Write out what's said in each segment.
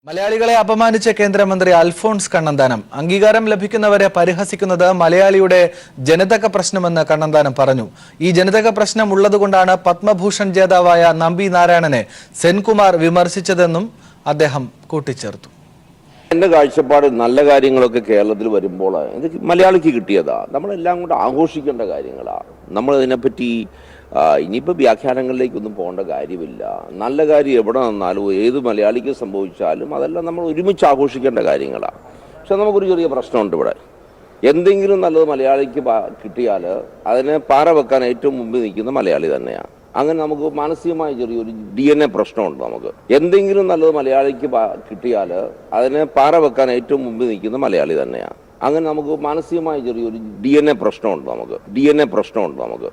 മലയാളികളെ അപമാനിച്ച കേന്ദ്രമന്ത്രി അൽഫോൺസ് കണ്ണന്താനം അംഗീകാരം ലഭിക്കുന്നവരെ പരിഹസിക്കുന്നത് മലയാളിയുടെ ജനിതക പ്രശ്നമെന്ന് കണ്ണന്താനം പറഞ്ഞു. ഈ ജനിതക പ്രശ്നം ഉള്ളതുകൊണ്ടാണ് പത്മഭൂഷൺ ജേതാവായ നമ്പി നാരായണനെ സെൻകുമാർ വിമർശിച്ചതെന്നും അദ്ദേഹം കൂട്ടിച്ചേർത്തു. എന്റെ കാഴ്ചപ്പാട് നല്ല കാര്യങ്ങളൊക്കെ കേരളത്തിൽ വരുമ്പോൾ ഇത് മലയാളിക്ക് കിട്ടിയതാ. നമ്മളെല്ലാം കൊണ്ട് ആഘോഷിക്കേണ്ട കാര്യങ്ങളാണ്. നമ്മൾ ഇതിനെപ്പറ്റി ഇനിയിപ്പോൾ വ്യാഖ്യാനങ്ങളിലേക്കൊന്നും പോകേണ്ട കാര്യമില്ല. നല്ല കാര്യം എവിടെ നിന്നാലും ഏത് മലയാളിക്ക് സംഭവിച്ചാലും അതെല്ലാം നമ്മൾ ഒരുമിച്ച് ആഘോഷിക്കേണ്ട കാര്യങ്ങളാണ്. പക്ഷെ നമുക്കൊരു ചെറിയ പ്രശ്നമുണ്ട് ഇവിടെ. എന്തെങ്കിലും നല്ലത് മലയാളിക്ക് കിട്ടിയാൽ അതിനെ പാറ വെക്കാൻ ഏറ്റവും മുമ്പിൽ നിൽക്കുന്ന മലയാളി തന്നെയാണ്. അങ്ങനെ നമുക്ക് മാനസികമായ ചെറിയൊരു DNA പ്രശ്നമുണ്ട്. നമുക്ക് എന്തെങ്കിലും നല്ലത് മലയാളിക്ക് കിട്ടിയാൽ അതിനെ പാറ വെക്കാൻ ഏറ്റവും മുമ്പിൽ നിൽക്കുന്ന മലയാളി തന്നെയാണ്. അങ്ങനെ നമുക്ക് മാനസികമായ ചെറിയൊരു DNA പ്രശ്നമുണ്ട്. നമുക്ക്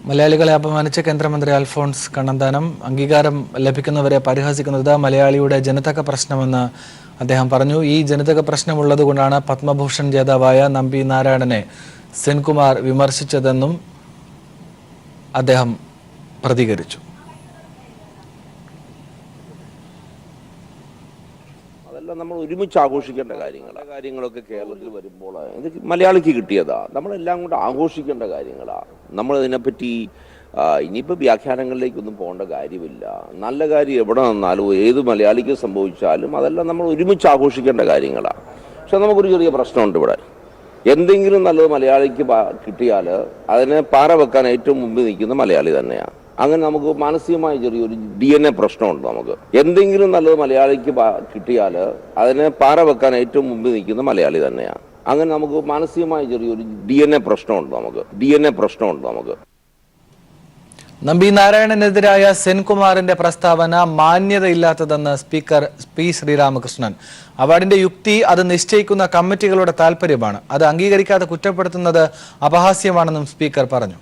മലയാളികളെ അപമാനിച്ച കേന്ദ്രമന്ത്രി അൽഫോൺസ് കണ്ണന്താനം അംഗീകാരം ലഭിക്കുന്നവരെ പരിഹസിക്കുന്നത് മലയാളിയുടെ ജനിതക പ്രശ്നമെന്ന് അദ്ദേഹം പറഞ്ഞു. ഈ ജനിതക പ്രശ്നമുള്ളതുകൊണ്ടാണ് പത്മഭൂഷൺ ജേതാവായ നമ്പി നാരായണനെ സെൻകുമാർ വിമർശിച്ചതെന്നും അദ്ദേഹം പ്രതികരിച്ചു. അതെല്ലാം നമ്മൾ ഒരുമിച്ച് ആഘോഷിക്കേണ്ട കാര്യങ്ങളൊക്കെ കേരളത്തിൽ വരുമ്പോൾ ഇത് മലയാളിക്ക് കിട്ടിയതാ. നമ്മളെല്ലാം കൊണ്ട് ആഘോഷിക്കേണ്ട കാര്യങ്ങളാണ്. നമ്മൾ ഇതിനെപ്പറ്റി ഇനിയിപ്പോൾ വ്യാഖ്യാനങ്ങളിലേക്കൊന്നും പോകേണ്ട കാര്യമില്ല. നല്ല കാര്യം എവിടെ നിന്നാലും ഏത് മലയാളിക്ക് സംഭവിച്ചാലും അതെല്ലാം നമ്മൾ ഒരുമിച്ച് ആഘോഷിക്കേണ്ട കാര്യങ്ങളാണ്. പക്ഷെ നമുക്കൊരു ചെറിയ പ്രശ്നമുണ്ട് ഇവിടെ. എന്തെങ്കിലും നല്ലത് മലയാളിക്ക് കിട്ടിയാൽ അതിനെ പാറ വെക്കാൻ ഏറ്റവും മുമ്പിൽ നിൽക്കുന്ന മലയാളി തന്നെയാണ്. അങ്ങനെ നമുക്ക് മാനസികമായ ചെറിയൊരു DNA പ്രശ്നമുണ്ട്. നമുക്ക് എന്തെങ്കിലും നല്ലത് മലയാളിക്ക് കിട്ടിയാൽ അതിനെ പാറ വെക്കാൻ ഏറ്റവും മുമ്പിൽ നിൽക്കുന്ന മലയാളി തന്നെയാണ്. അങ്ങനെ നമുക്ക് മാനസികമായ ചെറിയൊരു DNA പ്രശ്നമുണ്ട്. നമുക്ക് നമ്പി നാരായണനെതിരായ സെൻകുമാറിന്റെ പ്രസ്താവന മാന്യതയില്ലാത്തതെന്ന് സ്പീക്കർ പി ശ്രീരാമകൃഷ്ണൻ. അവാർഡിന്റെ യുക്തി അത് നിശ്ചയിക്കുന്ന കമ്മിറ്റികളുടെ താൽപര്യമാണ്. അത് അംഗീകരിക്കാതെ കുറ്റപ്പെടുത്തുന്നത് അപഹാസ്യമാണെന്നും സ്പീക്കർ പറഞ്ഞു.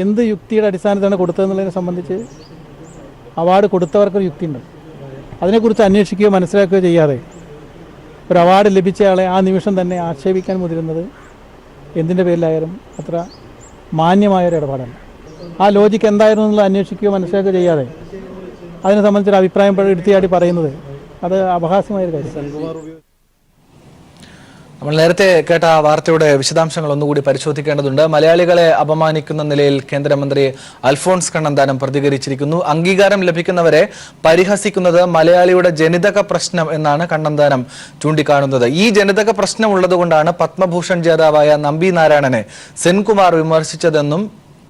എന്ത് യുക്തിയുടെ അടിസ്ഥാനത്താണ് കൊടുത്തതെന്നുള്ളതിനെ സംബന്ധിച്ച് അവാർഡ് കൊടുത്തവർക്കൊരു യുക്തിയുണ്ട്. അതിനെക്കുറിച്ച് അന്വേഷിക്കുകയോ മനസ്സിലാക്കുകയോ ചെയ്യാതെ ഒരു അവാർഡ് ലഭിച്ചയാളെ ആ നിമിഷം തന്നെ ആക്ഷേപിക്കാൻ മുതിരുന്നത് എന്തിൻ്റെ പേരിലായാലും അത്ര മാന്യമായൊരു ഇടപാടല്ല. ആ ലോജിക്ക് എന്തായിരുന്നു എന്നുള്ളത് അന്വേഷിക്കുകയോ മനസ്സിലാക്കുകയോ ചെയ്യാതെ അതിനെ സംബന്ധിച്ചൊരു അഭിപ്രായം എടുത്തിയാടി പറയുന്നത് അത് അപഹാസ്യമായൊരു കാര്യം. നമ്മൾ നേരത്തെ കേട്ട ആ വാർത്തയുടെ വിശദാംശങ്ങൾ ഒന്നുകൂടി പരിശോധിക്കേണ്ടതുണ്ട്. മലയാളികളെ അപമാനിക്കുന്ന നിലയിൽ കേന്ദ്രമന്ത്രി അൽഫോൺസ് കണ്ണന്താനം പ്രതികരിച്ചിരിക്കുന്നു. അംഗീകാരം ലഭിക്കുന്നവരെ പരിഹസിക്കുന്നത് മലയാളിയുടെ ജനിതക പ്രശ്നം എന്നാണ് കണ്ണന്താനം ചൂണ്ടിക്കാണുന്നത്. ഈ ജനിതക പ്രശ്നം ഉള്ളതുകൊണ്ടാണ് പത്മഭൂഷൺ ജേതാവായ നമ്പി നാരായണനെ സെൻകുമാർ വിമർശിച്ചതെന്നും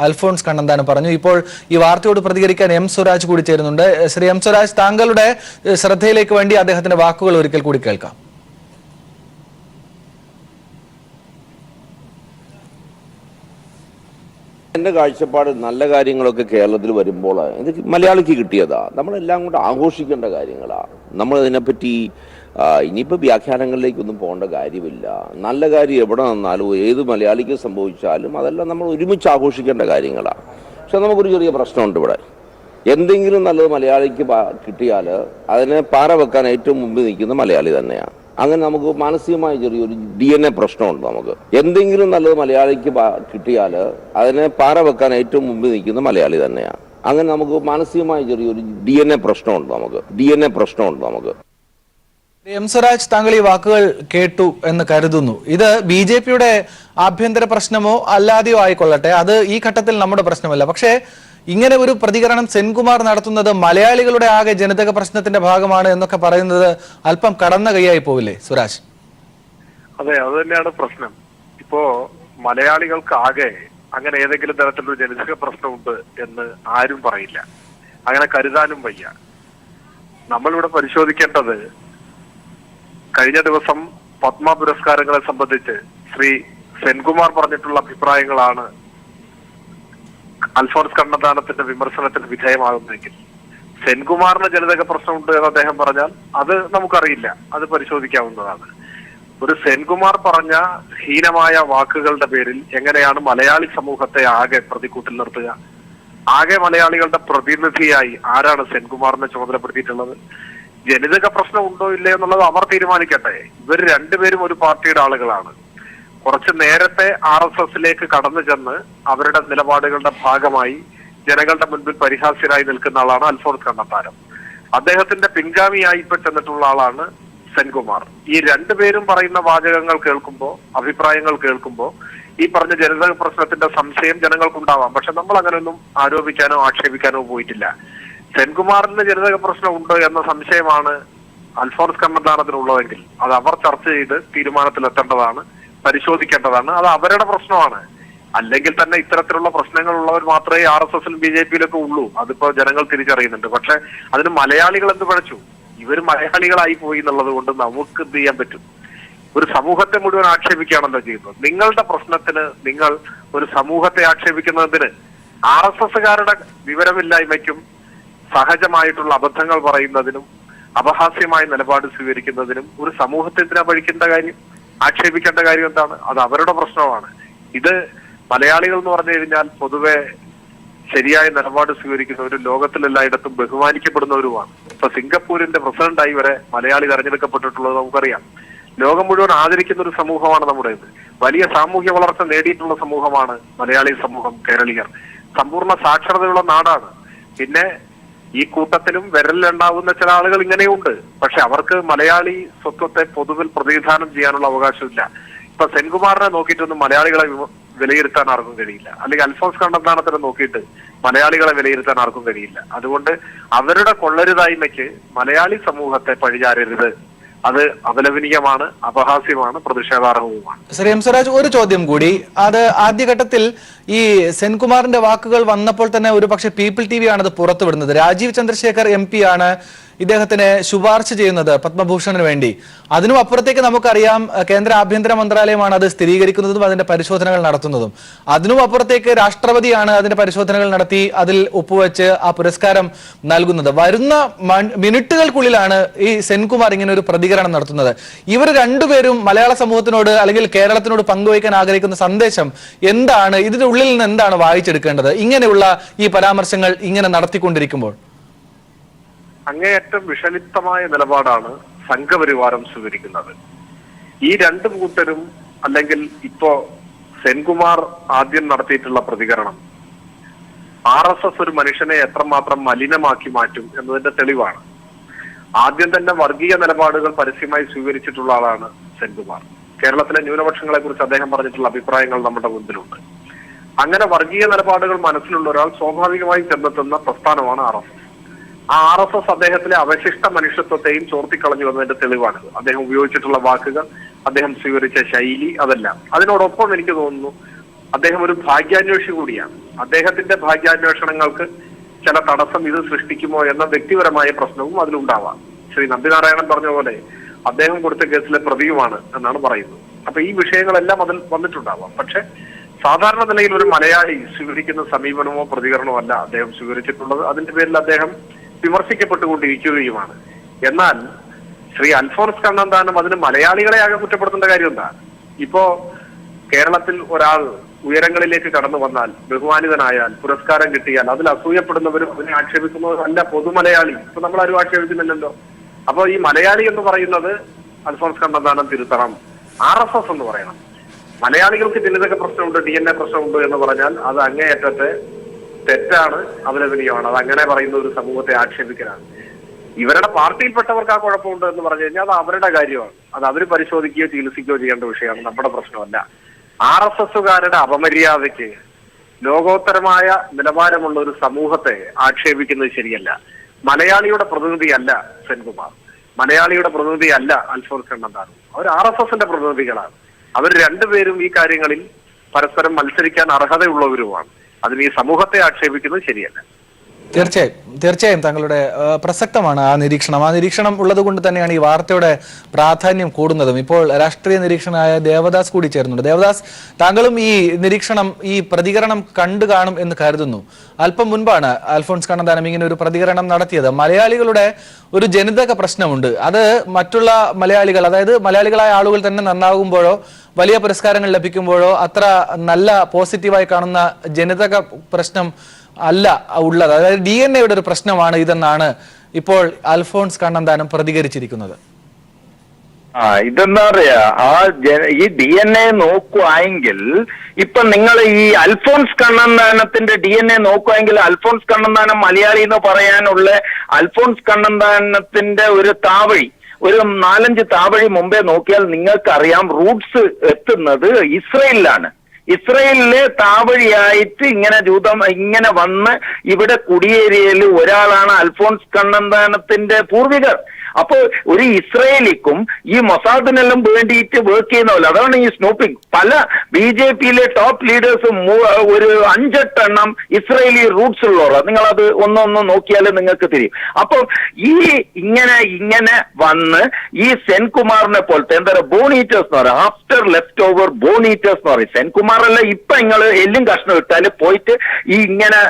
അൽഫോൺസ് കണ്ണന്താനം പറഞ്ഞു. ഇപ്പോൾ ഈ വാർത്തയോട് പ്രതികരിക്കാൻ M സ്വരാജ് കൂടി ചേരുന്നുണ്ട്. ശ്രീ M സ്വരാജ്, താങ്കളുടെ ശ്രദ്ധയിലേക്ക് വേണ്ടി അദ്ദേഹത്തിന്റെ വാക്കുകൾ ഒരിക്കൽ കൂടി കേൾക്കാം. എൻ്റെ കാഴ്ചപ്പാട് നല്ല കാര്യങ്ങളൊക്കെ കേരളത്തിൽ വരുമ്പോൾ ഇത് മലയാളിക്ക് കിട്ടിയതാ. നമ്മളെല്ലാം കൊണ്ട് ആഘോഷിക്കേണ്ട കാര്യങ്ങളാണ്. നമ്മൾ ഇതിനെപ്പറ്റി ഇനിയിപ്പോൾ വ്യാഖ്യാനങ്ങളിലേക്കൊന്നും പോകേണ്ട കാര്യമില്ല. നല്ല കാര്യം എവിടെ നിന്നാലും ഏത് മലയാളിക്ക് സംഭവിച്ചാലും അതെല്ലാം നമ്മൾ ഒരുമിച്ച് ആഘോഷിക്കേണ്ട കാര്യങ്ങളാണ്. പക്ഷെ നമുക്കൊരു ചെറിയ പ്രശ്നമുണ്ട് ഇവിടെ. എന്തെങ്കിലും നല്ലത് മലയാളിക്ക് കിട്ടിയാൽ അതിനെ പാറ വെക്കാൻ ഏറ്റവും മുമ്പിൽ നിൽക്കുന്ന മലയാളി തന്നെയാണ്. അങ്ങനെ നമുക്ക് മാനസികമായ ചെറിയൊരു DNA പ്രശ്നമുണ്ട്. നമുക്ക് എന്തെങ്കിലും നല്ലത് മലയാളിക്ക് കിട്ടിയാൽ അതിനെ പാറ വെക്കാൻ ഏറ്റവും മുമ്പിൽ നിൽക്കുന്ന മലയാളി തന്നെയാണ്. അങ്ങനെ നമുക്ക് മാനസികമായ ചെറിയൊരു DNA പ്രശ്നമുണ്ട്. നമുക്ക് M സ്വരാജ്, താങ്കൾ ഈ വാക്കുകൾ കേട്ടു എന്ന് കരുതുന്നു. ഇത് BJPയുടെ ആഭ്യന്തര പ്രശ്നമോ അല്ലാതെയോ ആയിക്കൊള്ളട്ടെ, അത് ഈ ഘട്ടത്തിൽ നമ്മുടെ പ്രശ്നമല്ല. പക്ഷേ ഇങ്ങനെ ഒരു പ്രതികരണം സെൻകുമാർ നടത്തുന്നത് മലയാളികളുടെ ആകെ ജനിതക പ്രശ്നത്തിന്റെ ഭാഗമാണ് എന്നൊക്കെ പറയുന്നത് അല്പം കടന്ന കൈയായി പോവില്ലേ സ്വരാജ്? അതെ, അത് തന്നെയാണ് പ്രശ്നം. ഇപ്പോ മലയാളികൾക്ക് ആകെ അങ്ങനെ ഏതെങ്കിലും തരത്തിലൊരു ജനിതക പ്രശ്നമുണ്ട് എന്ന് ആരും പറയില്ല. അങ്ങനെ കരുതാനും വയ്യ. നമ്മളിവിടെ പരിശോധിക്കേണ്ടത് കഴിഞ്ഞ ദിവസം പത്മ പുരസ്കാരങ്ങളെ സംബന്ധിച്ച് ശ്രീ സെൻകുമാർ പറഞ്ഞിട്ടുള്ള അഭിപ്രായങ്ങളാണ് അൽഫോൺസ് കണ്ണന്താനത്തിന്റെ വിമർശനത്തിന് വിധേയമാകുന്നെങ്കിൽ സെൻകുമാറിന് ജനിതക പ്രശ്നമുണ്ട് എന്ന് അദ്ദേഹം പറഞ്ഞാൽ അത് നമുക്കറിയില്ല, അത് പരിശോധിക്കാവുന്നതാണ്. ഒരു സെൻകുമാർ പറഞ്ഞ ഹീനമായ വാക്കുകളുടെ പേരിൽ എങ്ങനെയാണ് മലയാളി സമൂഹത്തെ ആകെ പ്രതിക്കൂട്ടിൽ നിർത്തുക? ആകെ മലയാളികളുടെ പ്രതിനിധിയായി ആരാണ് സെൻകുമാറിനെ ചുമതലപ്പെടുത്തിയിട്ടുള്ളത്? ജനിതക പ്രശ്നം ഉണ്ടോ ഇല്ലയോ എന്നുള്ളത് അവർ തീരുമാനിക്കട്ടെ. ഇവർ രണ്ടുപേരും ഒരു പാർട്ടിയുടെ ആളുകളാണ്. കുറച്ച് നേരത്തെ RSSലേക്ക് കടന്നു ചെന്ന് അവരുടെ നിലപാടുകളുടെ ഭാഗമായി ജനങ്ങളുടെ മുൻപിൽ പരിഹാസ്യരായി നിൽക്കുന്ന ആളാണ് അൽഫോൺസ് കണ്ണന്താനം. അദ്ദേഹത്തിന്റെ പിൻഗാമിയായി ഇപ്പൊ ചെന്നിട്ടുള്ള ആളാണ് സെൻകുമാർ. ഈ രണ്ടുപേരും പറയുന്ന വാചകങ്ങൾ കേൾക്കുമ്പോൾ, അഭിപ്രായങ്ങൾ കേൾക്കുമ്പോൾ ഈ പറഞ്ഞ ജനതാ പ്രശ്നത്തിന്റെ സംശയം ജനങ്ങൾക്കുണ്ടാവാം. പക്ഷെ നമ്മൾ അങ്ങനെയൊന്നും ആരോപിക്കാനോ ആക്ഷേപിക്കാനോ പോയിട്ടില്ല. സെൻകുമാറിന് ജനതാ പ്രശ്നം ഉണ്ട് എന്ന സംശയമാണ് അൽഫോൺസ് കണ്ണന്താനത്തിനുള്ളതെങ്കിൽ അത് അവർ ചർച്ച ചെയ്ത് തീരുമാനത്തിലെത്തേണ്ടതാണ്, പരിശോധിക്കേണ്ടതാണ്. അത് അവരുടെ പ്രശ്നമാണ്. അല്ലെങ്കിൽ തന്നെ ഇത്തരത്തിലുള്ള പ്രശ്നങ്ങൾ ഉള്ളവർ മാത്രമേ RSSലും BJPയിലൊക്കെ ഉള്ളൂ. അതിപ്പോ ജനങ്ങൾ തിരിച്ചറിയുന്നുണ്ട്. പക്ഷെ അതിന് മലയാളികൾ എന്ത് പഴച്ചു? ഇവർ മലയാളികളായി പോയി എന്നുള്ളത് കൊണ്ട് നമുക്ക് എന്ത് ചെയ്യാൻ പറ്റും? ഒരു സമൂഹത്തെ മുഴുവൻ ആക്ഷേപിക്കുകയാണല്ലോ ചെയ്യുന്നത്. നിങ്ങളുടെ പ്രശ്നത്തിന് നിങ്ങൾ ഒരു സമൂഹത്തെ ആക്ഷേപിക്കുന്നതിന് RSSകാരുടെ വിവരമില്ലായ്മയ്ക്കും സഹജമായിട്ടുള്ള അബദ്ധങ്ങൾ പറയുന്നതിനും അപഹാസ്യമായ നിലപാട് സ്വീകരിക്കുന്നതിനും ഒരു സമൂഹത്തെ എന്തിനാ പഴിക്കേണ്ട കാര്യം, ആക്ഷേപിക്കേണ്ട കാര്യം എന്താണ്? അത് അവരുടെ പ്രശ്നമാണ്. ഇത് മലയാളികൾ എന്ന് പറഞ്ഞു കഴിഞ്ഞാൽ പൊതുവെ ശരിയായ നിലപാട് സ്വീകരിക്കുന്നവരും ലോകത്തിലെല്ലായിടത്തും ബഹുമാനിക്കപ്പെടുന്നവരുമാണ്. ഇപ്പൊ സിംഗപ്പൂരിന്റെ പ്രസിഡന്റായി വരെ മലയാളി തെരഞ്ഞെടുക്കപ്പെട്ടിട്ടുള്ളത് നമുക്കറിയാം. ലോകം മുഴുവൻ ആദരിക്കുന്ന ഒരു സമൂഹമാണ് നമ്മുടേത്. വലിയ സാമൂഹ്യ വളർച്ച നേടിയിട്ടുള്ള സമൂഹമാണ് മലയാളി സമൂഹം, കേരളീയർ. സമ്പൂർണ്ണ സാക്ഷരതയുള്ള നാടാണ്. പിന്നെ ഈ കൂട്ടത്തിലും വിരലിലുണ്ടാവുന്ന ചില ആളുകൾ ഇങ്ങനെയുണ്ട്. പക്ഷെ അവർക്ക് മലയാളി സ്വത്വത്തെ പൊതുവിൽ പ്രതിനിധാനം ചെയ്യാനുള്ള അവകാശമില്ല. ഇപ്പൊ സെൻകുമാറിനെ നോക്കിയിട്ടൊന്നും മലയാളികളെ വിലയിരുത്താൻ ആർക്കും കഴിയില്ല. അല്ലെങ്കിൽ അൽഫോൺസ് കണ്ണന്താനത്തിനെ നോക്കിയിട്ട് മലയാളികളെ വിലയിരുത്താൻ ആർക്കും കഴിയില്ല. അതുകൊണ്ട് അവരുടെ കൊള്ളരുതായ്മയ്ക്ക് മലയാളി സമൂഹത്തെ പഴിചാരരുത്. അത് അപലപനീയമാണ്, അപഹാസ്യമാണ്, പ്രതിഷേധാർഹവുമാണ്. ശ്രീ എം സ്വരാജ്, ഒരു ചോദ്യം കൂടി. അത് ആദ്യഘട്ടത്തിൽ ഈ സെൻകുമാറിന്റെ വാക്കുകൾ വന്നപ്പോൾ തന്നെ ഒരു പക്ഷേ പീപ്പിൾ TV ആണ് അത് പുറത്തുവിടുന്നത്. രാജീവ് ചന്ദ്രശേഖർ MP ആണ് ഇദ്ദേഹത്തിനെ ശുപാർശ ചെയ്യുന്നത് പത്മഭൂഷണിന് വേണ്ടി. അതിനും അപ്പുറത്തേക്ക് നമുക്കറിയാം കേന്ദ്ര ആഭ്യന്തര മന്ത്രാലയമാണ് അത് സ്ഥിരീകരിക്കുന്നതും അതിന്റെ പരിശോധനകൾ നടത്തുന്നതും. അതിനും അപ്പുറത്തേക്ക് രാഷ്ട്രപതിയാണ് അതിന്റെ പരിശോധനകൾ നടത്തി അതിൽ ഒപ്പുവെച്ച് ആ പുരസ്കാരം നൽകുന്നത്. വരുന്ന മിനിറ്റുകൾക്കുള്ളിലാണ് ഈ സെൻകുമാർ ഇങ്ങനെ ഒരു പ്രതികരണം നടത്തുന്നത്. ഇവർ രണ്ടുപേരും മലയാള സമൂഹത്തിനോട് അല്ലെങ്കിൽ കേരളത്തിനോട് പങ്കുവയ്ക്കാൻ ആഗ്രഹിക്കുന്ന സന്ദേശം എന്താണ്? ഇതിന്റെ ഉള്ളിൽ നിന്ന് എന്താണ് വായിച്ചെടുക്കേണ്ടത് ഇങ്ങനെയുള്ള ഈ പരാമർശങ്ങൾ ഇങ്ങനെ നടത്തിക്കൊണ്ടിരിക്കുമ്പോൾ? അങ്ങേയറ്റം വിഷലിപ്തമായ നിലപാടാണ് സംഘപരിവാരം സ്വീകരിക്കുന്നത്. ഈ രണ്ടു കൂട്ടരും, അല്ലെങ്കിൽ ഇപ്പോ സെൻകുമാർ ആദ്യം നടത്തിയിട്ടുള്ള പ്രതികരണം RSS ഒരു മനുഷ്യനെ എത്രമാത്രം മലിനമാക്കി മാറ്റും എന്നതിന്റെ തെളിവാണ്. ആദ്യം തന്നെ വർഗീയ നിലപാടുകൾ പരസ്യമായി സ്വീകരിച്ചിട്ടുള്ള ആളാണ് സെൻകുമാർ. കേരളത്തിലെ ന്യൂനപക്ഷങ്ങളെ കുറിച്ച് അദ്ദേഹം പറഞ്ഞിട്ടുള്ള അഭിപ്രായങ്ങൾ നമ്മുടെ മുൻപിലുണ്ട്. അങ്ങനെ വർഗീയ നിലപാടുകൾ മനസ്സിലുള്ള ഒരാൾ സ്വാഭാവികമായും ചെന്നെത്തുന്ന പ്രസ്ഥാനമാണ് RSS. ആ RSS അദ്ദേഹത്തിലെ അവശിഷ്ട മനുഷ്യത്വത്തെയും ചോർത്തിക്കളഞ്ഞു എന്നതിന്റെ തെളിവാണിത്. അദ്ദേഹം ഉപയോഗിച്ചിട്ടുള്ള വാക്കുകൾ, അദ്ദേഹം സ്വീകരിച്ച ശൈലി, അതെല്ലാം. അതിനോടൊപ്പം എനിക്ക് തോന്നുന്നു അദ്ദേഹം ഒരു ഭാഗ്യാന്വേഷി കൂടിയാണ്. അദ്ദേഹത്തിന്റെ ഭാഗ്യാന്വേഷണങ്ങൾക്ക് ചില തടസ്സം ഇത് സൃഷ്ടിക്കുമോ എന്ന വ്യക്തിപരമായ പ്രശ്നവും അതിലുണ്ടാവാം. ശ്രീ നന്ദിനാരായണൻ പറഞ്ഞ പോലെ അദ്ദേഹം കൊടുത്ത കേസിലെ പ്രതിയുമാണ് എന്നാണ് പറയുന്നത്. അപ്പൊ ഈ വിഷയങ്ങളെല്ലാം അതിൽ വന്നിട്ടുണ്ടാവാം. പക്ഷെ സാധാരണ നിലയിൽ ഒരു മലയാളി സ്വീകരിക്കുന്ന സമീപനമോ പ്രതികരണമോ അല്ല അദ്ദേഹം സ്വീകരിച്ചിട്ടുള്ളത്. അതിന്റെ പേരിൽ അദ്ദേഹം വിമർശിക്കപ്പെട്ടുകൊണ്ടിരിക്കുകയുമാണ്. എന്നാൽ ശ്രീ അൽഫോൺസ് കണ്ണന്താനം അതിന് മലയാളികളെ ആകെ കുറ്റപ്പെടുത്തേണ്ട കാര്യം എന്താ? ഇപ്പോ കേരളത്തിൽ ഒരാൾ ഉയരങ്ങളിലേക്ക് കടന്നു വന്നാൽ, ബഹുമാനിതനായാൽ, പുരസ്കാരം കിട്ടിയാൽ അതിൽ അസൂയപ്പെടുന്നവരും അതിനെ ആക്ഷേപിക്കുന്നവരും അല്ല പൊതുമലയാളി. ഇപ്പൊ നമ്മളാരും ആക്ഷേപിക്കുന്നില്ലല്ലോ. അപ്പൊ ഈ മലയാളി എന്ന് പറയുന്നത് അൽഫോൺസ് കണ്ണന്താനം തിരുത്തണം. RSS എന്ന് പറയണം. മലയാളികൾക്ക് ജനിതക പ്രശ്നമുണ്ട്, DNA പ്രശ്നമുണ്ട് എന്ന് പറഞ്ഞാൽ അത് അങ്ങേയറ്റത്തെ തെറ്റാണ്, അപലപനീയമാണ്. അത് അങ്ങനെ പറയുന്ന ഒരു സമൂഹത്തെ ആക്ഷേപിക്കലാണ്. ഇവരുടെ പാർട്ടിയിൽപ്പെട്ടവർക്ക് ആ കുഴപ്പമുണ്ട് എന്ന് പറഞ്ഞു കഴിഞ്ഞാൽ അത് അവരുടെ കാര്യമാണ്. അത് അവർ പരിശോധിക്കുകയോ ചികിത്സിക്കുകയോ ചെയ്യേണ്ട വിഷയമാണ്, നമ്മുടെ പ്രശ്നമല്ല. RSSകാരുടെ അപമര്യാദയ്ക്ക് ലോകോത്തരമായ നിലവാരമുള്ള ഒരു സമൂഹത്തെ ആക്ഷേപിക്കുന്നത് ശരിയല്ല. മലയാളിയുടെ പ്രതിനിധിയല്ല സെൻകുമാർ, മലയാളിയുടെ പ്രതിനിധിയല്ല അൽഫോൺസ് കണ്ണന്താനം. അവർ RSSന്റെ പ്രതിനിധികളാണ്. അവർ രണ്ടുപേരും ഈ കാര്യങ്ങളിൽ പരസ്പരം മത്സരിക്കാൻ അർഹതയുള്ളവരുമാണ്. അതിന് ഈ സമൂഹത്തെ ആക്ഷേപിക്കുന്നത് ശരിയല്ല. തീർച്ചയായും താങ്കളുടെ പ്രസക്തമാണ് ആ നിരീക്ഷണം ഉള്ളത് കൊണ്ട് തന്നെയാണ് ഈ വാർത്തയുടെ പ്രാധാന്യം കൂടുന്നതും. ഇപ്പോൾ രാഷ്ട്രീയ നിരീക്ഷകനായ ദേവദാസ് കൂടി ചേർന്നുണ്ട്. ദേവദാസ്, താങ്കളും ഈ നിരീക്ഷണം, ഈ പ്രതികരണം കണ്ടു കാണും എന്ന് കരുതുന്നു. അല്പം മുൻപാണ് അൽഫോൺസ് കണ്ണന്താനം ഇങ്ങനെ ഒരു പ്രതികരണം നടത്തിയത്. മലയാളികളുടെ ഒരു ജനിതക പ്രശ്നമുണ്ട്. അത് മറ്റുള്ള മലയാളികൾ, അതായത് മലയാളികളായ ആളുകൾ തന്നെ നന്നാകുമ്പോഴോ വലിയ പുരസ്കാരങ്ങൾ ലഭിക്കുമ്പോഴോ അത്ര നല്ല പോസിറ്റീവായി കാണുന്ന ജനിതക പ്രശ്നം അല്ല ഉള്ളത്. അതായത് DNA ഒരു പ്രശ്നമാണ് ഇതെന്നാണ് ഇപ്പോൾ അൽഫോൺസ് കണ്ണന്താനം പ്രതികരിച്ചിരിക്കുന്നത്. ഇതെന്താ പറയാ ഈ DNA നോക്കുവായെങ്കിൽ ഇപ്പൊ നിങ്ങൾ ഈ അൽഫോൺസ് കണ്ണന്താനത്തിന്റെ DNA നോക്കുവായെങ്കിൽ അൽഫോൺസ് കണ്ണന്താനം മലയാളി എന്ന് പറയാനുള്ള അൽഫോൺസ് കണ്ണന്താനത്തിന്റെ ഒരു താവഴി, ഒരു 4-5 താവഴി മുമ്പേ നോക്കിയാൽ നിങ്ങൾക്കറിയാം റൂട്ട്സ് എത്തുന്നത് ഇസ്രയേലിലാണ്. ഇസ്രയേലിലെ താവഴിയായിട്ട് ഇങ്ങനെ വന്ന് ഇവിടെ കുടിയേറിയതിൽ ഒരാളാണ് അൽഫോൺസ് കണ്ണന്താനത്തിന്റെ പൂർവികർ. അപ്പോൾ ഒരു ഇസ്രയേലിക്കും ഈ മൊസാദിനെല്ലാം വേണ്ടിയിട്ട് വർക്ക് ചെയ്യുന്നവല്ല. അതാണ് ഈ സ്നൂപ്പിംഗ്. പല BJP-യിലെ ടോപ്പ് ലീഡേഴ്സും ഒരു 5-8 എണ്ണം ഇസ്രയേലി റൂട്ട്സ് ഉള്ളവരാ. നിങ്ങളത് ഒന്നൊന്ന് നോക്കിയാൽ നിങ്ങൾക്ക് തിരിയും. അപ്പോൾ ഈ ഇങ്ങനെ വന്ന് ഈ സെൻകുമാറിനെ പോലത്തെ എന്താ പറയുക ബോണീറ്റേഴ്സ് എന്ന് പറയാം, ആഫ്റ്റർ ലെഫ്റ്റ് ഓവർ ബോണീറ്റേഴ്സ് എന്ന് പറയും. സെൻകുമാറല്ല ഇപ്പൊ നിങ്ങൾ എല്ലും കഷ്ണം ഇട്ടാല് പോയിട്ട് ഇങ്ങനെ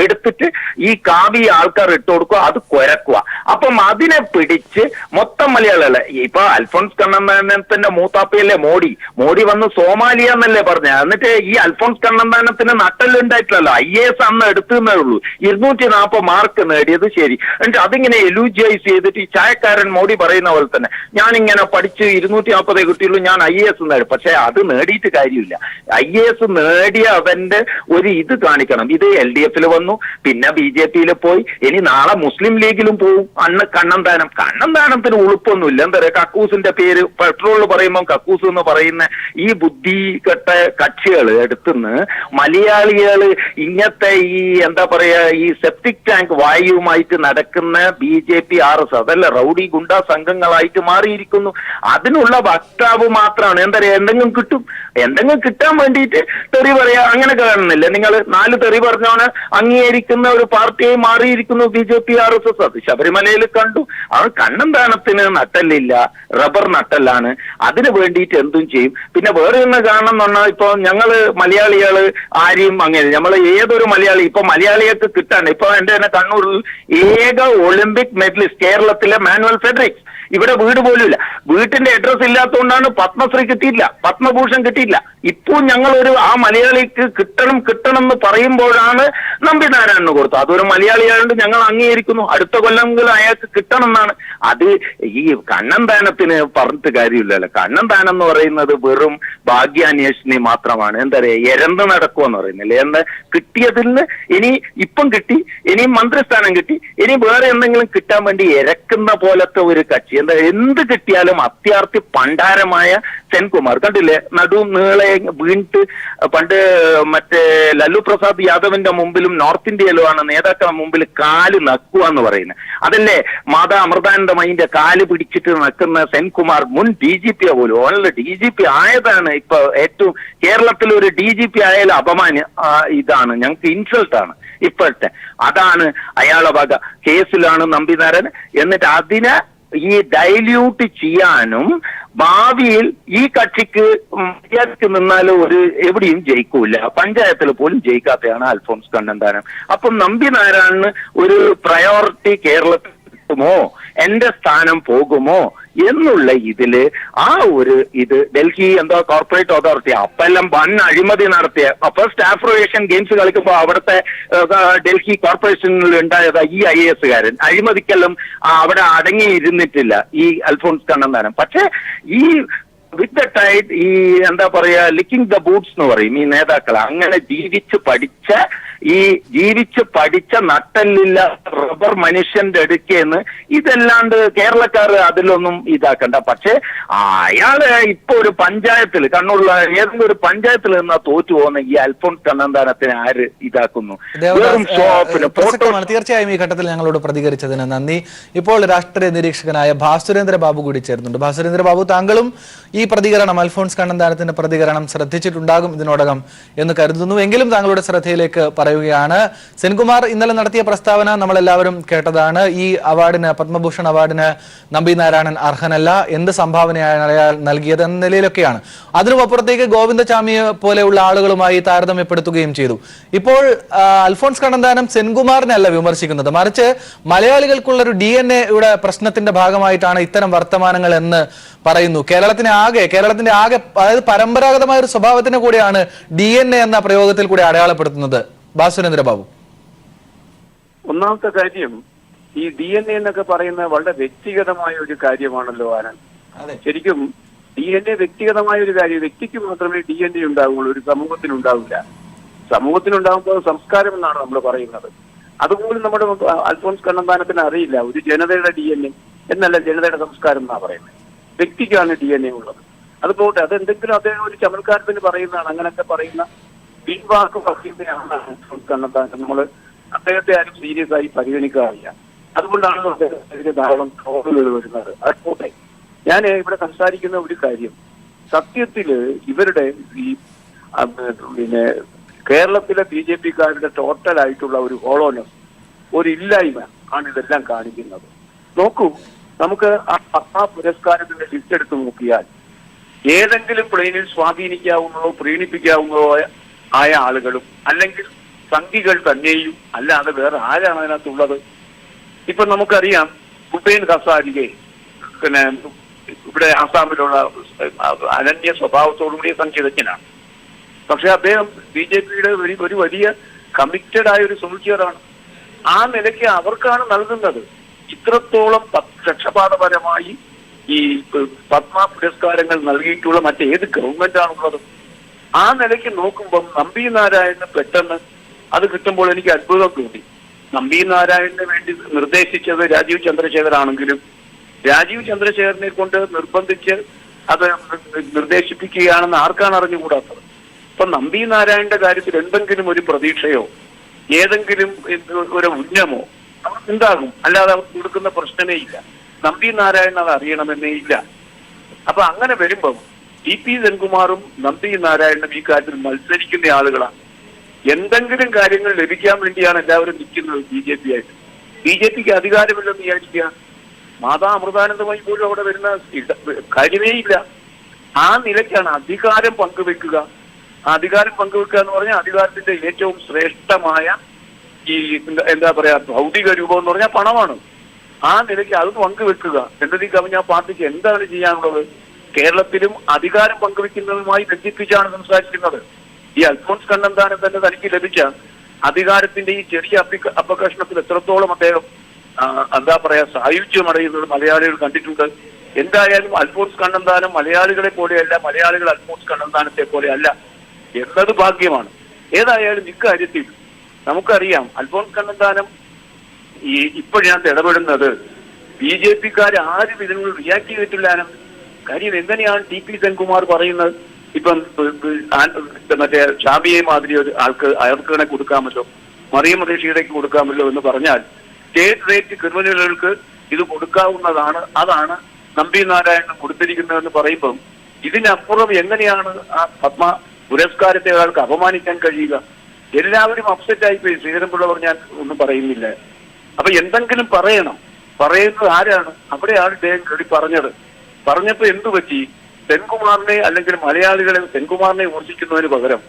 എടുത്തിട്ട് ഈ കാവി ആൾക്കാർ ഇട്ട് കൊടുക്കുക, അത് കുരക്കുക. അപ്പം അതിനെ പിടിച്ച് മൊത്തം മലയാളികളെ ഇപ്പൊ അൽഫോൺസ് കണ്ണന്താനത്തിന്റെ മൂത്താപ്പയല്ലേ മോഡി വന്ന് സോമാലിയ എന്നല്ലേ പറഞ്ഞ. എന്നിട്ട് ഈ അൽഫോൺസ് കണ്ണന്താനത്തിന് നട്ടല്ലുണ്ടായിട്ടില്ലല്ലോ. IAS അന്ന് എടുത്തേ ഉള്ളൂ. 240 മാർക്ക് നേടിയത് ശരി. എന്നിട്ട് അതിങ്ങനെ എലൂജിയൈസ് ചെയ്തിട്ട് ഈ ചായക്കാരൻ മോഡി പറയുന്ന പോലെ തന്നെ ഞാനിങ്ങനെ പഠിച്ച് 240 കിട്ടിയുള്ളൂ, ഞാൻ IAS നേടി. പക്ഷെ അത് നേടിയിട്ട് കാര്യമില്ല. IAS നേടിയ അവന്റെ ഒരു ഇത് കാണിക്കണം. ഇത് LDF-ൽ വന്നു, പിന്നെ BJP-യിൽ പോയി, ഇനി നാളെ മുസ്ലിം ലീഗിലും പോവും. അന്ന് കണ്ണന്താനത്തിന് ഉളുപ്പൊന്നുമില്ല. എന്താ പറയാ, കക്കൂസിന്റെ പേര് പെട്രോൾ പറയുമ്പോൾ കക്കൂസ് എന്ന് പറയുന്ന ഈ ബുദ്ധി കെട്ട കക്ഷികൾ എടുത്തുനിന്ന് മലയാളികള് ഇങ്ങനത്തെ ഈ എന്താ പറയാ ഈ സെപ്റ്റിക് ടാങ്ക് വായുവുമായിട്ട് നടക്കുന്ന BJP RS അതല്ല റൗഡി ഗുണ്ട സംഘങ്ങളായിട്ട് മാറിയിരിക്കുന്നു. അതിനുള്ള വക്താവ് മാത്രമാണ്. എന്താ പറയാ, എന്തെങ്കിലും കിട്ടാൻ വേണ്ടിയിട്ട് തെറി പറയാ. അങ്ങനെ കാണുന്നില്ല നിങ്ങൾ? 4 തെറി പറഞ്ഞവന് അംഗീകരിക്കുന്ന ഒരു പാർട്ടിയായി മാറിയിരിക്കുന്നു BJP RSS. അത് ശബരിമലയിൽ കണ്ടു. അത് കണ്ണന്താനത്തിന് നട്ടല്ലില്ല, റബ്ബർ നട്ടല്ലാണ്. അതിന് വേണ്ടിയിട്ട് എന്തും ചെയ്യും. പിന്നെ വേറെ ഒന്ന് കാണണം എന്ന് പറഞ്ഞാൽ ഇപ്പൊ ഞങ്ങള് മലയാളികള് ആരെയും അങ്ങനെ നമ്മൾ ഏതൊരു മലയാളി ഇപ്പൊ മലയാളിയൊക്കെ കിട്ടാണ്. ഇപ്പൊ എന്റെ തന്നെ കണ്ണൂരിൽ ഏക ഒളിമ്പിക് മെഡലിസ്റ്റ് കേരളത്തിലെ മാനുവൽ ഫെഡറിക്സ്. ഇവിടെ വീട് പോലും ഇല്ല. വീട്ടിന്റെ അഡ്രസ് ഇല്ലാത്തതുകൊണ്ടാണ് പത്മശ്രീ കിട്ടിയില്ല, പത്മഭൂഷൺ കിട്ടിയില്ല. ഇപ്പോൾ ഞങ്ങളൊരു ആ മലയാളിക്ക് കിട്ടണം എന്ന് പറയുമ്പോഴാണ് നമ്പിനാരായണന് കൊടുത്തു. അതൊരു മലയാളിയായതുകൊണ്ട് ഞങ്ങൾ അംഗീകരിക്കുന്നു. അടുത്ത കൊല്ലമെങ്കിലും അയാൾക്ക് കിട്ടണം എന്നാണ്. അത് ഈ കണ്ണന്താനത്തിന് പറഞ്ഞിട്ട് കാര്യമില്ലല്ലോ. കണ്ണന്താനം എന്ന് പറയുന്നത് വെറും ഭാഗ്യാന്വേഷണി മാത്രമാണ്. എന്താ പറയാ, എരന്ത് നടക്കുമെന്ന് പറയുന്നില്ലേ. എന്താ കിട്ടിയതിൽ നിന്ന് ഇപ്പം കിട്ടി, ഇനി മന്ത്രിസ്ഥാനം കിട്ടി, ഇനി വേറെ എന്തെങ്കിലും കിട്ടാൻ വേണ്ടി ഇരക്കുന്ന പോലത്തെ ഒരു കക്ഷി. എന്താ എന്ത് കിട്ടിയാലും അത്യാർത്ഥി പണ്ടാരമായ സെൻകുമാർ കണ്ടില്ലേ, നീളെ വീണിട്ട് പണ്ട് മറ്റേ ലല്ലു പ്രസാദ് യാദവിന്റെ മുമ്പിലും നോർത്ത് ഇന്ത്യയിലുമാണ് നേതാക്കളുടെ മുമ്പിൽ കാല് നക്കുക എന്ന് പറയുന്നത്. അതല്ലേ മാതാ അമൃതാനന്ദമയിന്റെ കാല് പിടിച്ചിട്ട് നിൽക്കുന്ന സെൻകുമാർ മുൻ DGP പോലും. ഓൺലി DGP ആയതാണ് ഇപ്പൊ ഏറ്റവും കേരളത്തിൽ ഒരു DGP ആയാലും ഇതാണ് ഞങ്ങൾക്ക് ഇൻസൾട്ടാണ് ഇപ്പോഴത്തെ. അതാണ് അയാളെ വക കേസിലാണ് നമ്പിനാരൻ. എന്നിട്ട് അതിനെ ഈ ഡൈല്യൂട്ട് ചെയ്യാനും ഭാവിയിൽ ഈ കക്ഷിക്ക് മര്യാദക്ക് നിന്നാലും എവിടെയും ജയിക്കൂല. പഞ്ചായത്തിൽ പോലും ജയിക്കാത്തയാണ് അൽഫോൺസ് കണ്ണന്താനം. അപ്പം നമ്പിനാരായണന് ഒരു പ്രയോറിറ്റി കേരളത്തിൽ കിട്ടുമോ, എന്റെ സ്ഥാനം പോകുമോ എന്നുള്ള ഇതില് ഇത് ഡൽഹി എന്തോ കോർപ്പറേറ്റ് അതോറിറ്റി അപ്പെല്ലാം വൻ അഴിമതി നടത്തിയ ഫസ്റ്റ് ആഫ്രോ ഏഷ്യൻ ഗെയിംസ് കളിക്കുമ്പോൾ അവിടുത്തെ ഡൽഹി കോർപ്പറേഷനിൽ ഉണ്ടായത് ഈ IAS കാരൻ അഴിമതിക്കെല്ലാം അവിടെ അടങ്ങിയിരുന്നിട്ടില്ല ഈ അൽഫോൺസ് കണ്ണന്താനം. പക്ഷെ ഈ വിത്ത് ദ ടൈഡ് ഈ എന്താ പറയാ ലിക്കിംഗ് ദ ബൂട്ട്സ് എന്ന് പറയും ഈ നേതാക്കൾ. അങ്ങനെ ജീവിച്ച് പഠിച്ച നട്ടല്ലില്ല റബ്ബർ മനുഷ്യന്റെ അടുക്കേന്ന് ഇതല്ലാണ്ട് കേരളക്കാർ അതിലൊന്നും ഇതാക്കണ്ട. പക്ഷെ അയാള് ഇപ്പൊ ഒരു പഞ്ചായത്തിൽ കണ്ണൂരിലുള്ള ഏതെങ്കിലും ഒരു പഞ്ചായത്തിൽ നിന്നാ തോറ്റു പോകുന്ന ഈ അൽഫോൺസ് കണ്ണന്താനത്തിന് ആര് ഇതാക്കുന്നു? തീർച്ചയായും ഈ ഘട്ടത്തിൽ ഞങ്ങളോട് പ്രതികരിച്ചതിന് നന്ദി. ഇപ്പോൾ രാഷ്ട്രീയ നിരീക്ഷകനായ ഭാസുരേന്ദ്ര ബാബു കൂടി ചേർന്നുണ്ട്. ഭാസുരേന്ദ്ര ബാബു, താങ്കളും ഈ പ്രതികരണം അൽഫോൺസ് കണ്ണന്താനത്തിന്റെ പ്രതികരണം ശ്രദ്ധിച്ചിട്ടുണ്ടാകും ഇതിനോടകം എന്ന് കരുതുന്നു. എങ്കിലും താങ്കളുടെ ശ്രദ്ധയിലേക്ക് പറയുകയാണ്. സെൻകുമാർ ഇന്നലെ നടത്തിയ പ്രസ്താവന നമ്മളെല്ലാവരും കേട്ടതാണ്. ഈ അവാർഡിന്, പത്മഭൂഷൺ അവാർഡിന് നമ്പിനാരായണൻ അർഹനല്ല, എന്ത് സംഭാവനയാണ് അയാൾ നൽകിയത് എന്ന നിലയിലൊക്കെയാണ്. അതിനുമപ്പുറത്തേക്ക് ഗോവിന്ദചാമിയെ പോലെയുള്ള ആളുകളുമായി താരതമ്യപ്പെടുത്തുകയും ചെയ്തു. ഇപ്പോൾ അൽഫോൺസ് കണ്ണന്താനം സെൻകുമാറിനല്ല വിമർശിക്കുന്നത്, മറിച്ച് മലയാളികൾക്കുള്ളൊരു DNA-യുടെ പ്രശ്നത്തിന്റെ ഭാഗമായിട്ടാണ് ഇത്തരം വർത്തമാനങ്ങൾ എന്ന് പറയുന്നു. കേരളത്തിന്റെ ആകെ അതായത് പരമ്പരാഗതമായ ഒരു സ്വഭാവത്തിനെ കൂടിയാണ് DNA എന്ന പ്രയോഗത്തിൽ കൂടി അടയാളപ്പെടുത്തുന്നത്. ഭാസുരേന്ദ്ര ബാബു, ഒന്നാമത്തെ കാര്യം ഈ DNA എന്നൊക്കെ പറയുന്നത് വളരെ വ്യക്തിഗതമായ ഒരു കാര്യമാണല്ലോ ആനന്ദ്. ശരിക്കും DNA വ്യക്തിഗതമായ ഒരു കാര്യം, വ്യക്തിക്ക് മാത്രമേ DNA ഉണ്ടാവുകയുള്ളൂ, ഒരു സമൂഹത്തിനുണ്ടാവില്ല. സമൂഹത്തിനുണ്ടാകുമ്പോൾ സംസ്കാരം എന്നാണ് നമ്മൾ പറയുന്നത്. അതുപോലും നമ്മുടെ അൽഫോൺസ് കണ്ണന്താനത്തിന് അറിയില്ല ഒരു ജനതയുടെ DNA എന്നല്ല, ജനതയുടെ സംസ്കാരം എന്നാ പറയുന്നത്. വ്യക്തിക്കാണ് DNA ഉള്ളത്. അതുപോലെ അതെന്തെങ്കിലും അദ്ദേഹം ഒരു ചമൽക്കാരത്തിന് പറയുന്നതാണ്, അങ്ങനെയൊക്കെ പറയുന്ന പിൻവാക്ക് പറയുന്നതാണ് അൽഫോൺസ് കണ്ണന്താനം. നമ്മൾ അദ്ദേഹത്തെ ആരും സീരിയസ് ആയി പരിഗണിക്കാറില്ല. അതുകൊണ്ടാണ് അദ്ദേഹത്തിന് ധാരാളം ട്രോളുകൾ വരുന്നത്. അതുപോലെ ഞാൻ ഇവിടെ സംസാരിക്കുന്ന ഒരു കാര്യം, സത്യത്തില് ഇവരുടെ ഈ കേരളത്തിലെ BJP-ക്കാരുടെ ടോട്ടൽ ആയിട്ടുള്ള ഒരു ഹോളോനെസ്, ഒരു ഇല്ലായ്മ ആണ് ഇതെല്ലാം കാണിക്കുന്നത്. നോക്കൂ, നമുക്ക് ആ പത്മ പുരസ്കാരത്തിന്റെ ലിസ്റ്റ് എടുത്ത് നോക്കിയാൽ ഏതെങ്കിലും പ്ലെയിനിൽ സ്വാധീനിക്കാവുന്നതോ പ്രീണിപ്പിക്കാവുന്നതോ ആയ ആളുകളും അല്ലെങ്കിൽ സംഘികൾ തന്നെയും അല്ലാതെ വേറെ ആരാണ് അതിനകത്തുള്ളത്? ഇപ്പൊ നമുക്കറിയാം ഭൂപേൻ ഹസാരികെ പിന്നെ ഇവിടെ ആസാമിലുള്ള അനന്യ സ്വഭാവത്തോടുകൂടിയ സംഗീതജ്ഞനാണ്. പക്ഷെ അദ്ദേഹം BJP-യുടെ ഒരു വലിയ കമ്മിറ്റഡ് ആയ ഒരു സോൾജിയറാണ്. ആ നിലയ്ക്ക് അവർക്കാണ് നൽകുന്നത്. ഇത്രത്തോളം പക്ഷപാതപരമായി ഈ പത്മ പുരസ്കാരങ്ങൾ നൽകിയിട്ടുള്ള മറ്റേത് ഗവൺമെന്റ് ആണുള്ളത്? ആ നിലയ്ക്ക് നോക്കുമ്പോൾ നമ്പി നാരായണന് പെട്ടെന്ന് അത് കിട്ടുമ്പോൾ എനിക്ക് അത്ഭുതം തോന്നി. നമ്പി നാരായണന് വേണ്ടി നിർദ്ദേശിച്ചത് രാജീവ് ചന്ദ്രശേഖർ ആണെങ്കിലും രാജീവ് ചന്ദ്രശേഖരനെ കൊണ്ട് നിർബന്ധിച്ച് അത് നിർദ്ദേശിപ്പിക്കുകയാണെന്ന് ആർക്കാണ് അറിഞ്ഞുകൂടാത്തത്? ഇപ്പൊ നമ്പി നാരായണന്റെ കാര്യത്തിൽ എന്തെങ്കിലും ഒരു പ്രതീക്ഷയോ ഏതെങ്കിലും ഒരു ഉന്നമോ അവർക്ക് ഉണ്ടാകും, അല്ലാതെ അവർക്ക് കൊടുക്കുന്ന പ്രശ്നമേ ഇല്ല. നമ്പി നാരായണൻ അത് അറിയണമെന്നേ ഇല്ല. അപ്പൊ അങ്ങനെ വരുമ്പം TP സെൻകുമാറും നമ്പി നാരായണനും ഈ കാര്യത്തിൽ മത്സരിക്കുന്ന ആളുകളാണ്. എന്തെങ്കിലും കാര്യങ്ങൾ ലഭിക്കാൻ വേണ്ടിയാണ് എല്ലാവരും നിൽക്കുന്നത് BJP ആയിട്ട്. BJPക്ക് അധികാരമില്ലെന്ന് വിചാരിക്കുക. മാതാ അമൃതാനന്ദമായി പോലും അവിടെ വരുന്ന കാര്യമേ ഇല്ല. ആ നിലയ്ക്കാണ് അധികാരം പങ്കുവെക്കുക. അധികാരം പങ്കുവെക്കുക എന്ന് പറഞ്ഞാൽ അധികാരത്തിന്റെ ഏറ്റവും ശ്രേഷ്ഠമായ ഈ എന്താ പറയാ ഭൗതിക രൂപം എന്ന് പറഞ്ഞാൽ പണമാണ്. ആ നിലയ്ക്ക് അത് പങ്കുവെക്കുക എന്നതിൽ കവിഞ്ഞ പാർട്ടിക്ക് എന്താണ് ചെയ്യാനുള്ളത്? കേരളത്തിലും അധികാരം പങ്കുവെക്കുന്നതുമായി ബന്ധിപ്പിച്ചാണ് സംസാരിക്കുന്നത്. ഈ അൽഫോൺസ് കണ്ണന്താനം തന്നെ തനിക്ക് ലഭിച്ച അധികാരത്തിന്റെ ഈ ചെറിയ അപകർഷണത്തിൽ എത്രത്തോളം അദ്ദേഹം എന്താ പറയാ സായുജ്യമടയുന്നത് മലയാളികൾ കണ്ടിട്ടുണ്ട്. എന്തായാലും അൽഫോൺസ് കണ്ണന്താനം മലയാളികളെ പോലെയല്ല, മലയാളികൾ അൽഫോൺസ് കണ്ണന്താനത്തെ പോലെയല്ല എന്നത് ഭാഗ്യമാണ്. ഏതായാലും ഇക്കാര്യത്തിൽ നമുക്കറിയാം അൽഫോൺസ് കണ്ണന്താനം ഇപ്പോഴതിനകത്ത് ഇടപെടുന്നത് BJP-ക്കാർ ആരും ഇതിനോട് റിയാക്ട് ചെയ്തിട്ടില്ല. കാര്യം എങ്ങനെയാണ് TP സെൻകുമാർ പറയുന്നത്? ഇപ്പം മറ്റേ ഷാബിയെ മാതിരി ഒരു ആൾക്ക് അയർക്കണെ കൊടുക്കാമല്ലോ, മറിയം റഷീദയ്ക്ക് കൊടുക്കാമല്ലോ എന്ന് പറഞ്ഞാൽ സ്റ്റേറ്റ് റേറ്റ് ക്രിമിനലുകൾക്ക് ഇത് കൊടുക്കാവുന്നതാണ്, അതാണ് നമ്പി നാരായണൻ കൊടുത്തിരിക്കുന്നതെന്ന് പറയുമ്പം ഇതിനപ്പുറം എങ്ങനെയാണ് ആ പത്മ പുരസ്കാരത്തെ ഒരാൾക്ക് അപമാനിക്കാൻ കഴിയുക? എല്ലാവരും അപ്സെറ്റ് ആയിപ്പോയി. ശ്രീധരൻപിള്ള പറഞ്ഞാൽ ഒന്നും പറയുന്നില്ല. അപ്പൊ എന്തെങ്കിലും പറയണം. പറയുന്നത് ആരാണ്? അവിടെയാണ് ഇദ്ദേഹം കേടി പറഞ്ഞപ്പോ എന്തു പറ്റി? സെൻകുമാറിനെ അല്ലെങ്കിൽ മലയാളികളെ സെൻകുമാറിനെ വിമർശിക്കുന്നതിന് പകരം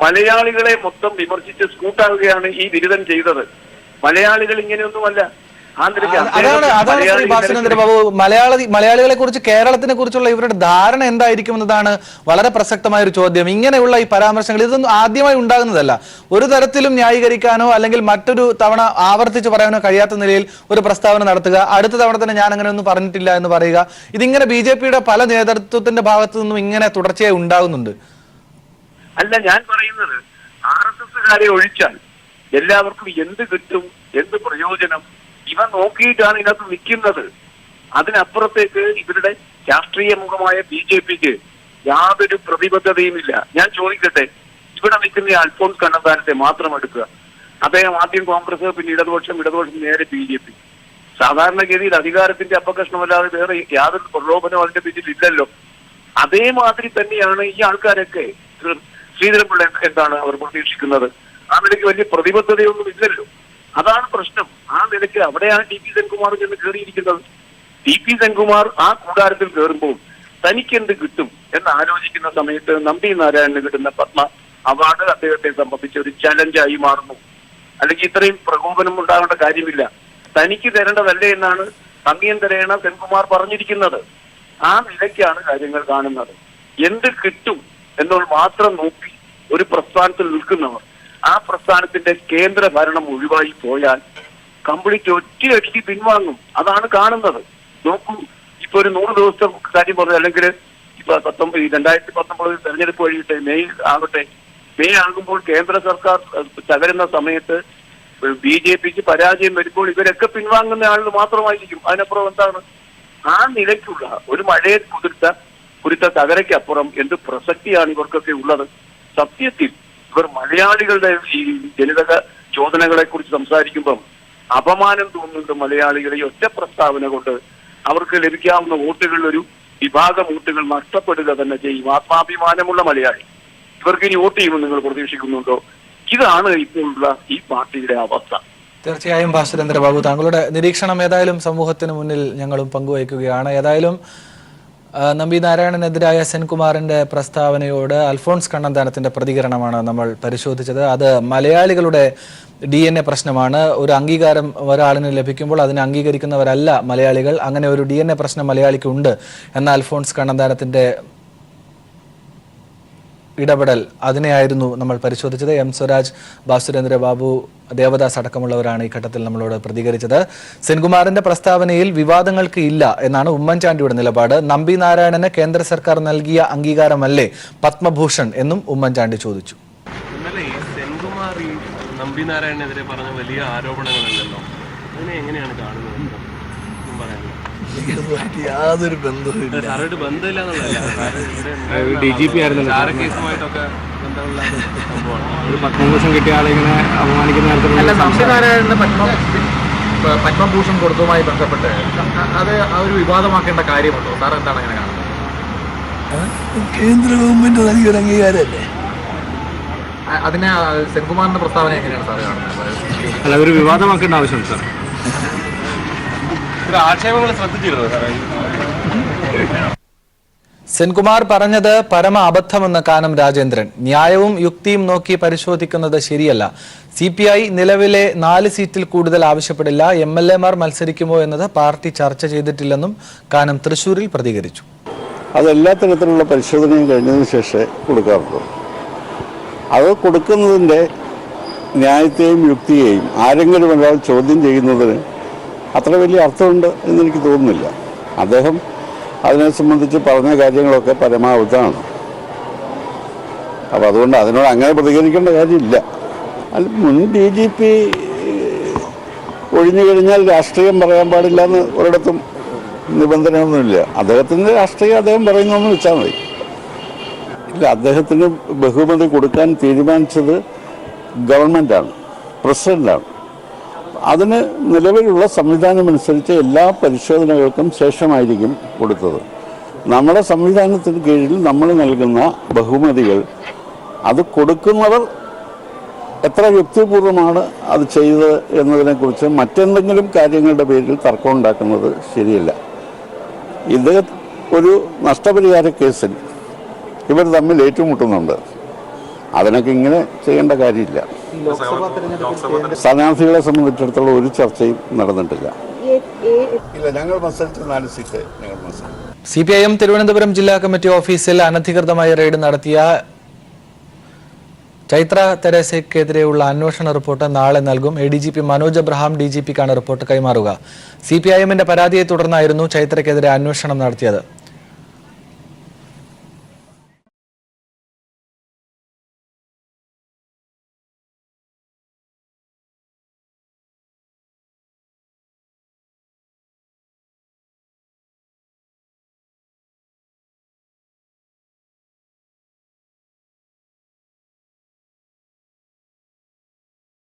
മലയാളികളെ മൊത്തം വിമർശിച്ച് സ്കൂട്ടാവുകയാണ് ഈ ബിരുദൻ ചെയ്തത്. മലയാളികൾ ഇങ്ങനെയൊന്നുമല്ല. അതാണ് ശ്രീ ഭാസ്കരേന്ദ്ര ബാബു, മലയാളികളെ കുറിച്ച് കേരളത്തിനെ കുറിച്ചുള്ള ഇവരുടെ ധാരണ എന്തായിരിക്കും എന്നതാണ് വളരെ പ്രസക്തമായ ഒരു ചോദ്യം. ഇങ്ങനെയുള്ള ഈ പരാമർശങ്ങൾ ഇതൊന്നും ആദ്യമായി ഉണ്ടാകുന്നതല്ല. ഒരു തരത്തിലും ന്യായീകരിക്കാനോ അല്ലെങ്കിൽ മറ്റൊരു തവണ ആവർത്തിച്ച് പറയാനോ കഴിയാത്ത നിലയിൽ ഒരു പ്രസ്താവന നടത്തുക, അടുത്ത തവണ തന്നെ ഞാൻ അങ്ങനെ ഒന്നും പറഞ്ഞിട്ടില്ല എന്ന് പറയുക, ഇതിങ്ങനെ BJP-യുടെ പല നേതൃത്വത്തിന്റെ ഭാഗത്തു നിന്നും ഇങ്ങനെ തുടർച്ചയായി ഉണ്ടാകുന്നുണ്ട്. അല്ല, ഞാൻ പറയുന്നത് RSS-കാരെ ഒഴിച്ചാൽ എല്ലാവർക്കും എന്ത് കിട്ടും, എന്ത് പ്രയോജനം ഇവ നോക്കിയിട്ടാണ് ഇതിനകത്ത് നിൽക്കുന്നത്. അതിനപ്പുറത്തേക്ക് ഇവരുടെ രാഷ്ട്രീയ മുഖമായ BJP-ക്ക് യാതൊരു പ്രതിബദ്ധതയുമില്ല. ഞാൻ ചോദിക്കട്ടെ, ഇവിടെ നിൽക്കുന്ന അൽഫോൺസ് കണ്ണന്താനത്തെ മാത്രം എടുക്കുക. അദ്ദേഹം ആദ്യം കോൺഗ്രസ്, പിന്നെ ഇടതുപക്ഷം നേരെ BJP. സാധാരണഗതിയിൽ അധികാരത്തിന്റെ അപകർഷണമല്ലാതെ വേറെ യാതൊരു പ്രലോഭനവും അതിന്റെ പിന്നിലില്ലല്ലോ. അതേമാതിരി തന്നെയാണ് ഈ ആൾക്കാരൊക്കെ. ശ്രീധരൻപിള്ള എന്താണ് അവർ പ്രതീക്ഷിക്കുന്നത്? ആ നിലയ്ക്ക് വലിയ പ്രതിബദ്ധതയൊന്നും ഇല്ലല്ലോ. അതാണ് പ്രശ്നം. ആ നിലയ്ക്ക് അവിടെയാണ് TP സെൻകുമാർ ചെന്ന് കയറിയിരിക്കുന്നത്. TP സെൻകുമാർ ആ കൂടാരത്തിൽ കയറുമ്പോൾ തനിക്ക് എന്ത് കിട്ടും എന്ന് ആലോചിക്കുന്ന സമയത്ത് നമ്പി നാരായണന് കിട്ടുന്ന പത്മ അവാർഡ് അദ്ദേഹത്തെ സംബന്ധിച്ച് ഒരു ചലഞ്ചായി മാറുന്നു. അല്ലെങ്കിൽ ഇത്രയും പ്രകോപനം ഉണ്ടാകേണ്ട കാര്യമില്ല, തനിക്ക് തരേണ്ടതല്ലേ എന്നാണ് സംഗീതരേണ സെൻകുമാർ പറഞ്ഞിരിക്കുന്നത്. ആ നിലയ്ക്കാണ് കാര്യങ്ങൾ കാണുന്നത്. എന്ത് കിട്ടും എന്നോട് മാത്രം നോക്കി ഒരു പ്രസ്ഥാനത്തിൽ നിൽക്കുന്നവർ ആ പ്രസ്ഥാനത്തിന്റെ കേന്ദ്ര ഭരണം ഒഴിവായി പോയാൽ കംപ്ലീറ്റ് ഒറ്റയടിക്ക് പിൻവാങ്ങും. അതാണ് കാണുന്നത്. നോക്കൂ, ഇപ്പൊ ഒരു 100 ദിവസത്തെ കാര്യം പറഞ്ഞു, അല്ലെങ്കിൽ ഇപ്പൊ 2019 തെരഞ്ഞെടുപ്പ് കഴിയട്ടെ, മെയ് ആകട്ടെ. മെയ് ആകുമ്പോൾ കേന്ദ്ര സർക്കാർ തകരുന്ന സമയത്ത് BJPക്ക് പരാജയം വരുമ്പോൾ ഇവരൊക്കെ പിൻവാങ്ങുന്ന ആളുകൾ മാത്രമായിരിക്കും. അതിനപ്പുറം എന്താണ്? ആ നിലയ്ക്കുള്ള ഒരു മഴയെ കുറിച്ച തകരയ്ക്കപ്പുറം എന്ത് പ്രസക്തിയാണ് ഇവർക്കൊക്കെ ഉള്ളത്? സത്യത്തിൽ ഇവർ മലയാളികളുടെ ഈ ജനിതക ചോദനകളെ കുറിച്ച് സംസാരിക്കുമ്പം അപമാനം തോന്നുന്നുണ്ട് മലയാളികളെ. ഈ ഒറ്റ പ്രസ്താവന കൊണ്ട് അവർക്ക് ലഭിക്കാവുന്ന വോട്ടുകളിൽ ഒരു വിഭാഗം വോട്ടുകൾ നഷ്ടപ്പെടുക തന്നെ ചെയ്യും. ആത്മാഭിമാനമുള്ള മലയാളി ഇവർക്ക് ഇനി വോട്ട് ചെയ്യുമെന്ന് നിങ്ങൾ പ്രതീക്ഷിക്കുന്നുണ്ടോ? ഇതാണ് ഇപ്പോഴുള്ള ഈ പാർട്ടിയുടെ അവസ്ഥ. തീർച്ചയായും ഭാസ്കരേന്ദ്ര ബാബു, താങ്കളുടെ നിരീക്ഷണം ഏതായാലും സമൂഹത്തിന് മുന്നിൽ ഞങ്ങളും പങ്കുവയ്ക്കുകയാണ്. ഏതായാലും നമ്പി നാരായണനെതിരായ സെൻകുമാറിന്റെ പ്രസ്താവനയോട് അൽഫോൺസ് കണ്ണന്താനത്തിന്റെ പ്രതികരണമാണ് നമ്മൾ പരിശോധിച്ചത്. അത് മലയാളികളുടെ DNA പ്രശ്നമാണ്. ഒരു അംഗീകാരം ഒരാളിന് ലഭിക്കുമ്പോൾ അതിനെ അംഗീകരിക്കുന്നവരല്ല മലയാളികൾ. അങ്ങനെ ഒരു DNA പ്രശ്നം മലയാളിക്കുണ്ട് എന്ന അൽഫോൺസ് കണ്ണന്താനത്തിന്റെ ഇടപെടൽ, അതിനെയായിരുന്നു നമ്മൾ പരിശോധിച്ചത്. M. സ്വരാജ്, ഭാസ്കരേന്ദ്ര ബാബു, ദേവദാസ് അടക്കമുള്ളവരാണ് ഈ ഘട്ടത്തിൽ നമ്മളോട് പ്രതികരിച്ചത്. സെൻകുമാറിന്റെ പ്രസ്താവനയിൽ വിവാദങ്ങൾക്ക് ഇല്ല എന്നാണ് ഉമ്മൻചാണ്ടിയുടെ നിലപാട്. നമ്പി നാരായണന് കേന്ദ്ര സർക്കാർ നൽകിയ അംഗീകാരമല്ലേ പത്മഭൂഷൺ എന്നും ഉമ്മൻചാണ്ടി ചോദിച്ചു. ഇന്നലെ ഈ സെൻകുമാർ ഈ നമ്പി നാരായണനെതിരെ പറഞ്ഞ വലിയ ആരോപണങ്ങളുണ്ടല്ലോ, അതിനെ എങ്ങനെയാണ് കാണുന്നത്? യാതൊരു ബന്ധവുമില്ല. സാറായിട്ട് ബന്ധമില്ല എന്നുള്ളതല്ല, DGP ആയിരുന്നു കേസുമായിട്ടൊക്കെ ബന്ധമുള്ള സംഭവമാണ്. ഒരു പത്മഭൂഷൺ കിട്ടിയ ആളെ ഇങ്ങനെ അപമാനിക്കുന്ന തരത്തിലുള്ള നമ്പിനാരായണന് പത്മഭൂഷൺ കൊടുത്തതുമായി ബന്ധപ്പെട്ട് അത് ഒരു വിവാദമാക്കേണ്ട കാര്യമുണ്ടോ? സാർ എന്താണ് അങ്ങനെ കാണുന്നത്? കേന്ദ്ര ഗവൺമെന്റ് നൽകിയ അംഗീകാരമല്ലേ? അതിനെ സെൻകുമാറിന്റെ പ്രസ്താവന എങ്ങനെയാണ് സാർ കാണുന്നത്? അല്ല, ഒരു വിവാദമാക്കേണ്ട ആവശ്യം സാർ. ആക്ഷേപങ്ങൾ ശ്രദ്ധിച്ചിരുന്നു സാറേ. സെൻകുമാർ പറഞ്ഞത് പരമ അബദ്ധമെന്ന് കാനം രാജേന്ദ്രൻ. ന്യായവും യുക്തിയും നോക്കി പരിശോധിക്കുന്നത് ശരിയല്ല. CPI നിലവിലെ 4 സീറ്റിൽ കൂടുതൽ ആവശ്യപ്പെടില്ല. MLA മാർ മത്സരിക്കുമോ എന്നത് പാർട്ടി ചർച്ച ചെയ്തിട്ടില്ലെന്നും കാനം തൃശൂരിൽ പ്രതികരിച്ചു. അതെല്ലാ തരത്തിലുള്ള പരിശോധനയും കഴിഞ്ഞതിന് ശേഷമേ കൊടുക്കാറുള്ളൂ. അത് കൊടുക്കുന്നതിൻ്റെ ന്യായത്തെയും യുക്തിയെയും ആരെങ്കിലും ഒരാൾ ചോദ്യം ചെയ്യുന്നതിന് അത്ര വലിയ അർത്ഥമുണ്ട് എന്നെനിക്ക് തോന്നുന്നില്ല. അദ്ദേഹം അതിനെ സംബന്ധിച്ച് പറഞ്ഞ കാര്യങ്ങളൊക്കെ പരമാവധിയാണ്. അപ്പോൾ അതുകൊണ്ട് അതിനോട് അങ്ങനെ പ്രതികരിക്കേണ്ട കാര്യമില്ല. അല്ല, മുൻ DGP ഒഴിഞ്ഞു കഴിഞ്ഞാൽ രാഷ്ട്രീയം പറയാൻ പാടില്ല എന്ന് ഒരിടത്തും നിബന്ധനയൊന്നുമില്ല. അദ്ദേഹത്തിൻ്റെ രാഷ്ട്രീയം അദ്ദേഹം പറയുന്നതെന്ന് വെച്ചാൽ മതി. ഇല്ല, അദ്ദേഹത്തിന് ബഹുമതി കൊടുക്കാൻ തീരുമാനിച്ചത് ഗവൺമെൻറ്റാണ്, പ്രസിഡൻ്റാണ്. അതിന് നിലവിലുള്ള സംവിധാനമനുസരിച്ച് എല്ലാ പരിശോധനകൾക്കും ശേഷമായിരിക്കും കൊടുത്തത്. നമ്മുടെ സംവിധാനത്തിന് കീഴിൽ നമ്മൾ നൽകുന്ന ബഹുമതികൾ അത് കൊടുക്കുന്നവർ എത്ര യുക്തിപൂർവമാണ് അത് ചെയ്തത് എന്നതിനെക്കുറിച്ച് മറ്റെന്തെങ്കിലും കാര്യങ്ങളുടെ പേരിൽ തർക്കം ഉണ്ടാക്കുന്നത് ശരിയല്ല. ഇത് ഒരു നഷ്ടപരിഹാര കേസിൽ ഇവർ തമ്മിൽ ഏറ്റുമുട്ടുന്നുണ്ട്. അതിനൊക്കെ ഇങ്ങനെ ചെയ്യേണ്ട കാര്യമില്ല. സ്ഥാനാർത്ഥികളെ സംബന്ധിച്ചിടത്തോളം ഒരു ചർച്ചയും നടന്നിട്ടില്ല. ഇല്ല, ഞങ്ങൾ മത്സരിച്ച 4 സീറ്റ് ഞങ്ങൾ മത്സരിച്ചു. CPIM തിരുവനന്തപുരം ജില്ലാ കമ്മിറ്റി ഓഫീസിൽ അനധികൃതമായി റെയ്ഡ് നടത്തിയ ചൈത്ര തെരേസയ്ക്കെതിരെയുള്ള അന്വേഷണ റിപ്പോർട്ട് നാളെ നൽകും. ADGP മനോജ് അബ്രഹാം DGPക്കാണ് റിപ്പോർട്ട് കൈമാറുക. CPIMന്റെ പരാതിയെ തുടർന്നായിരുന്നു ചൈത്രയ്ക്കെതിരെ അന്വേഷണം നടത്തിയത്.